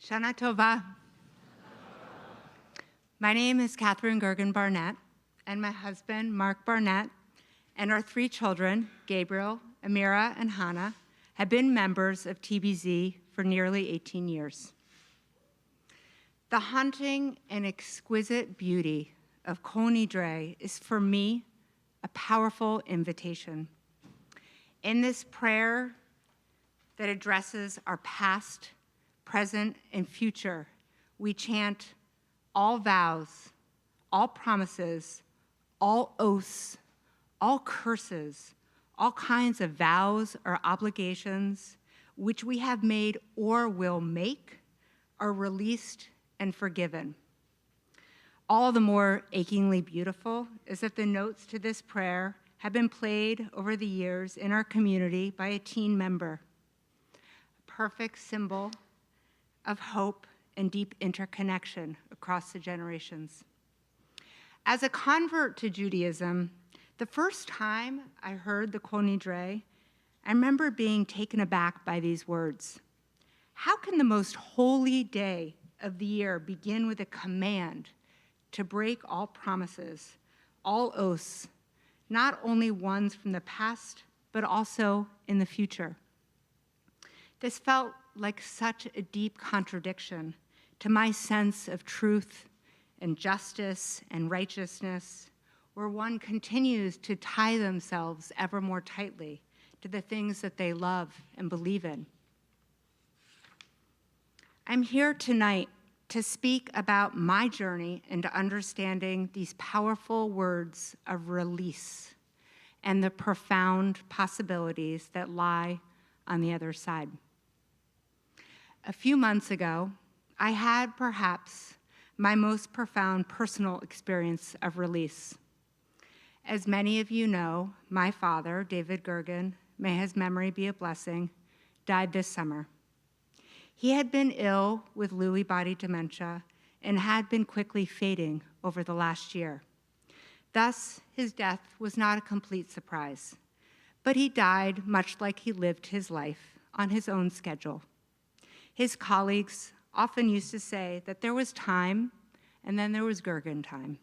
Shana Tova. My name is Katherine Gergen Barnett, and my husband, Mark Barnett, and our 3 children, Gabriel, Amira, and Hannah, have been members of TBZ for nearly 18 years. The haunting and exquisite beauty of Kol Nidre is, for me, a powerful invitation. In this prayer that addresses our past, present, and future, we chant all vows, all promises, all oaths, all curses, all kinds of vows or obligations which we have made or will make are released and forgiven. All the more achingly beautiful is that the notes to this prayer have been played over the years in our community by a teen member, a perfect symbol of hope and deep interconnection across the generations. As a convert to Judaism, the first time I heard the Kol Nidre, I remember being taken aback by these words. How can the most holy day of the year begin with a command to break all promises, all oaths, not only ones from the past, but also in the future? This felt like such a deep contradiction to my sense of truth and justice and righteousness, where one continues to tie themselves ever more tightly to the things that they love and believe in. I'm here tonight to speak about my journey into understanding these powerful words of release and the profound possibilities that lie on the other side. A few months ago, I had perhaps my most profound personal experience of release. As many of you know, my father, David Gergen, may his memory be a blessing, died this summer. He had been ill with Lewy body dementia and had been quickly fading over the last year. Thus, his death was not a complete surprise, but he died much like he lived his life on his own schedule. His colleagues often used to say that there was time and then there was Gergen time.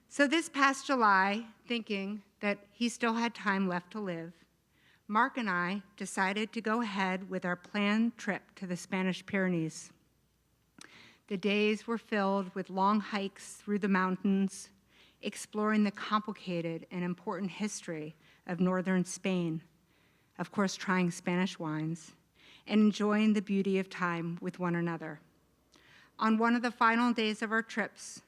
So this past July, thinking that he still had time left to live, Mark and I decided to go ahead with our planned trip to the Spanish Pyrenees. The days were filled with long hikes through the mountains, exploring the complicated and important history of northern Spain, of course trying Spanish wines, and enjoying the beauty of time with one another. On one of the final days of our trips,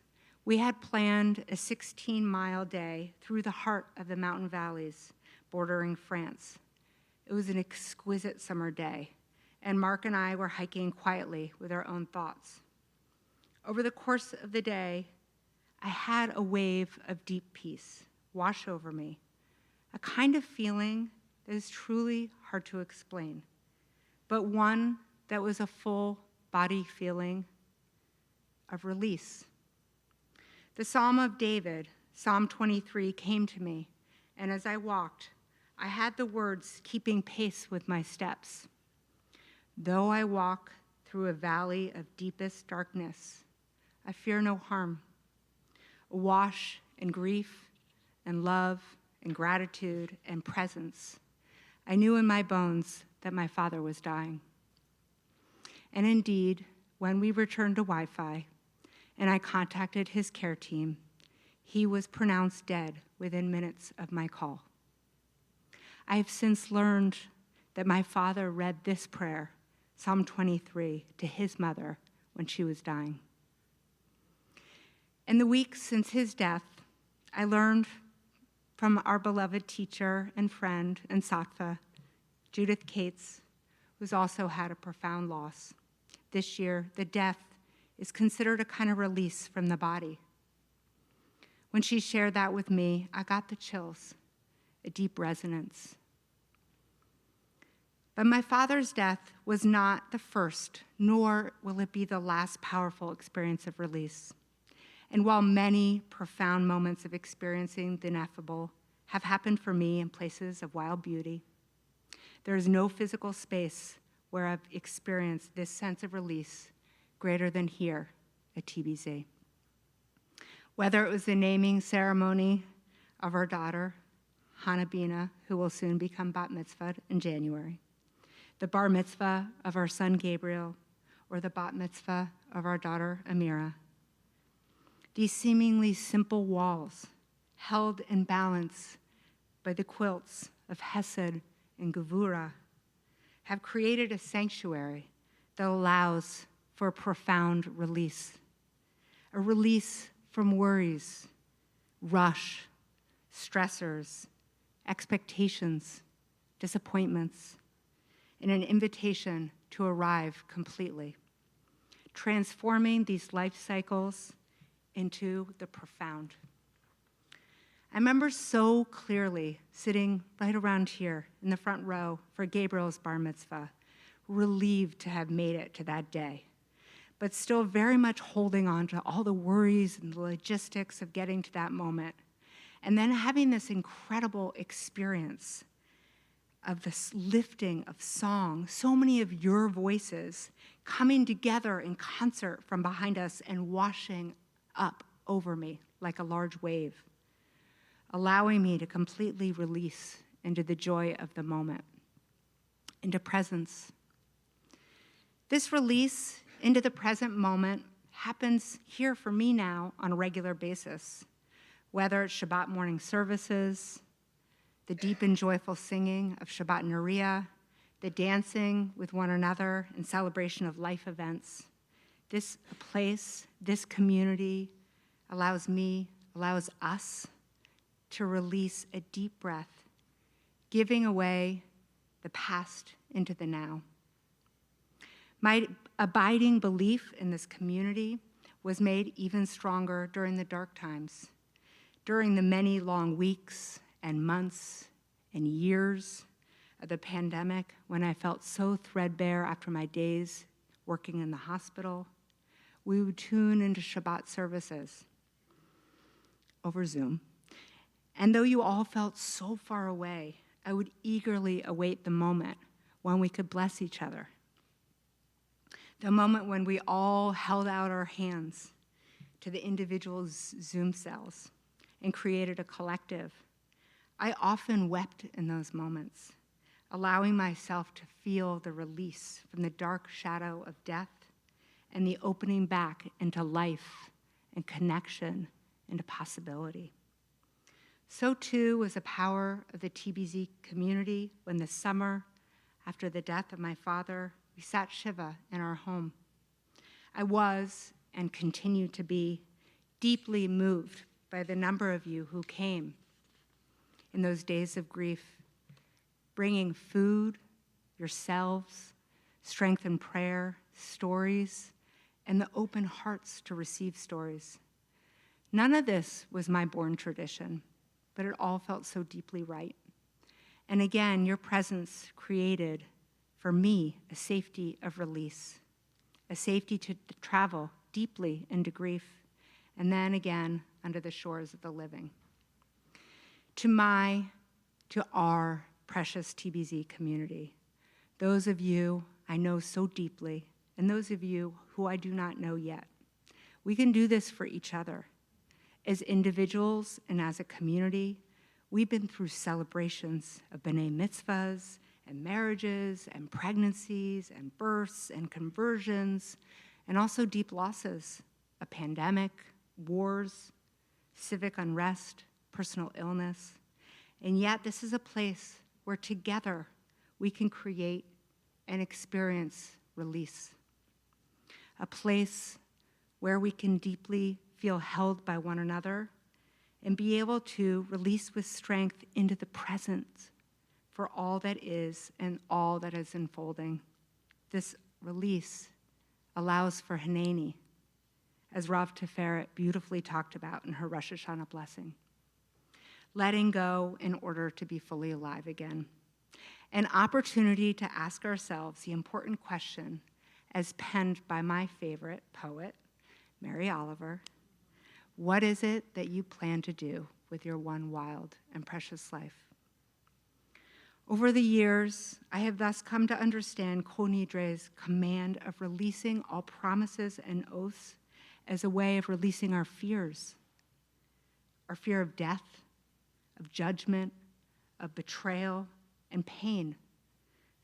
we had planned a 16-mile day through the heart of the mountain valleys bordering France. It was an exquisite summer day, and Mark and I were hiking quietly with our own thoughts. Over the course of the day, I had a wave of deep peace wash over me, a kind of feeling that is truly hard to explain, but one that was a full body feeling of release. The Psalm of David, Psalm 23, came to me, and as I walked, I had the words keeping pace with my steps. Though I walk through a valley of deepest darkness, I fear no harm. Awash in grief and love and gratitude and presence, I knew in my bones that my father was dying. And indeed, when we returned to Wi-Fi and I contacted his care team, he was pronounced dead within minutes of my call. I have since learned that my father read this prayer, Psalm 23, to his mother when she was dying. In the weeks since his death, I learned from our beloved teacher and friend and Sattva, Judith Cates, who's also had a profound loss. This year, the death is considered a kind of release from the body. When she shared that with me, I got the chills, a deep resonance. But my father's death was not the first, nor will it be the last powerful experience of release. And while many profound moments of experiencing the ineffable have happened for me in places of wild beauty, there is no physical space where I've experienced this sense of release greater than here at TBZ. Whether it was the naming ceremony of our daughter, Hannah Bina, who will soon become bat mitzvah in January, the bar mitzvah of our son Gabriel, or the bat mitzvah of our daughter Amira. These seemingly simple walls, held in balance by the quilts of Hesed and Gevura, have created a sanctuary that allows for a profound release. A release from worries, rush, stressors, expectations, disappointments, and an invitation to arrive completely, transforming these life cycles into the profound. I remember so clearly sitting right around here in the front row for Gabriel's bar mitzvah, relieved to have made it to that day, but still very much holding on to all the worries and the logistics of getting to that moment. And then having this incredible experience of this lifting of song, so many of your voices coming together in concert from behind us and washing up over me like a large wave, allowing me to completely release into the joy of the moment, into presence. This release into the present moment happens here for me now on a regular basis, whether it's Shabbat morning services, the deep and joyful singing of Shabbat Nariya, the dancing with one another in celebration of life events. This place, this community allows us to release a deep breath, giving away the past into the now. My abiding belief in this community was made even stronger during the dark times, during the many long weeks and months and years of the pandemic, when I felt so threadbare after my days working in the hospital. We would tune into Shabbat services over Zoom. And though you all felt so far away, I would eagerly await the moment when we could bless each other. The moment when we all held out our hands to the individual Zoom cells and created a collective. I often wept in those moments, allowing myself to feel the release from the dark shadow of death and the opening back into life and connection and possibility. So too was the power of the TBZ community when this summer, after the death of my father, we sat Shiva in our home. I was, and continue to be, deeply moved by the number of you who came in those days of grief, bringing food, yourselves, strength in prayer, stories, and the open hearts to receive stories. None of this was my born tradition, but it all felt so deeply right. And again, your presence created, for me, a safety of release, a safety to travel deeply into grief, and then again, under the shores of the living. To our precious TBZ community, those of you I know so deeply, and those of you who I do not know yet, we can do this for each other. As individuals and as a community, we've been through celebrations of B'nai mitzvahs and marriages and pregnancies and births and conversions, and also deep losses, a pandemic, wars, civic unrest, personal illness. And yet this is a place where together we can create and experience release. A place where we can deeply feel held by one another and be able to release with strength into the present for all that is and all that is unfolding. This release allows for Hanani, as Rav Teferet beautifully talked about in her Rosh Hashanah blessing. Letting go in order to be fully alive again. An opportunity to ask ourselves the important question, as penned by my favorite poet, Mary Oliver: what is it that you plan to do with your one wild and precious life? Over the years, I have thus come to understand Kol Nidre's command of releasing all promises and oaths as a way of releasing our fears of death, of judgment, of betrayal, and pain,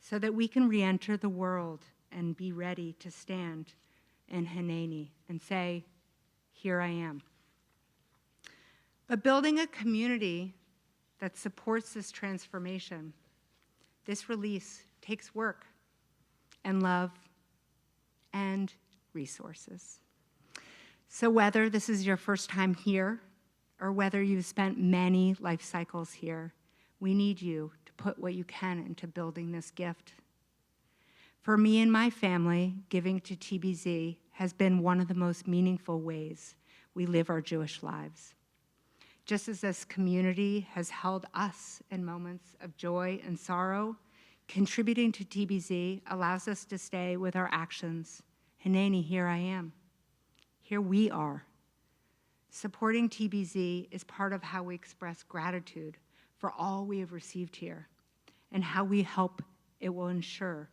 so that we can re-enter the world and be ready to stand in Hineni and say, here I am. But building a community that supports this transformation, this release takes work and love and resources. So whether this is your first time here or whether you've spent many life cycles here, we need you to put what you can into building this gift. For me and my family, giving to TBZ has been one of the most meaningful ways we live our Jewish lives. Just as this community has held us in moments of joy and sorrow, contributing to TBZ allows us to stay with our actions. Hineni, here I am. Here we are. Supporting TBZ is part of how we express gratitude for all we have received here and how we hope it will ensure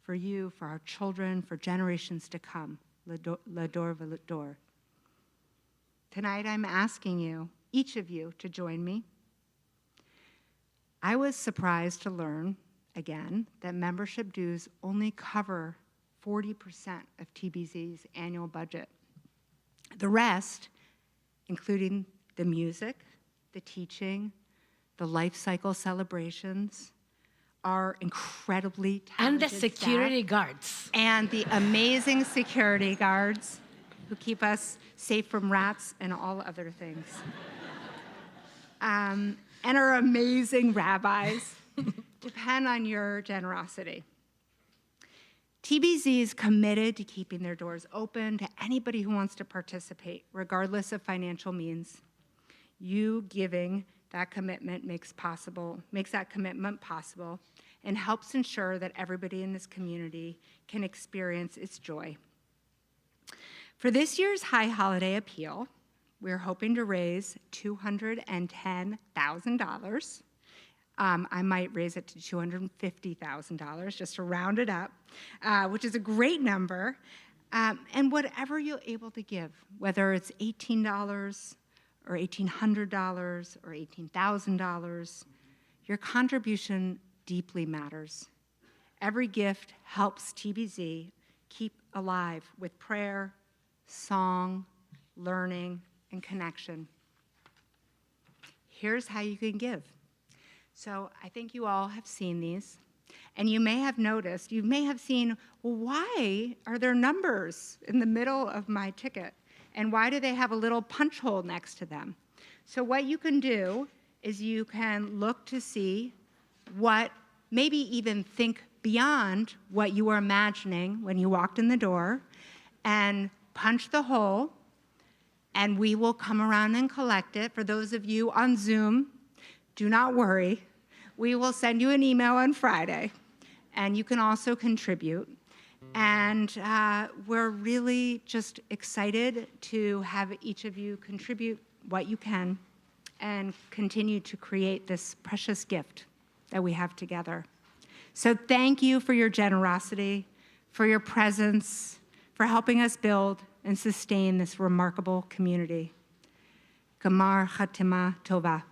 for you, for our children, for generations to come, Lador V'Lador. Tonight I'm asking you, each of you, to join me. I was surprised to learn, again, that membership dues only cover 40% of TBZ's annual budget. The rest, including the music, the teaching, the life cycle celebrations, are incredibly talented and the security staff, guards. and the amazing security guards who keep us safe from rats and all other things. And our amazing rabbis depend on your generosity. TBZ is committed to keeping their doors open to anybody who wants to participate, regardless of financial means. You giving that commitment makes that commitment possible and helps ensure that everybody in this community can experience its joy. For this year's High Holiday Appeal, we're hoping to raise $210,000. I might raise it to $250,000 just to round it up, which is a great number. And whatever you're able to give, whether it's $18 or $1,800 or $18,000, your contribution deeply matters. Every gift helps TBZ keep alive with prayer, song, learning, and connection. Here's how you can give. So I think you all have seen these, and you may have noticed, you may have seen, well, why are there numbers in the middle of my ticket? And why do they have a little punch hole next to them? So what you can do is you can look to see what, maybe even think beyond what you were imagining when you walked in the door, and punch the hole, and we will come around and collect it. For those of you on Zoom, do not worry. We will send you an email on Friday, and you can also contribute. And we're really just excited to have each of you contribute what you can and continue to create this precious gift that we have together. So thank you for your generosity, for your presence, for helping us build and sustain this remarkable community. Gamar Chatima Tova.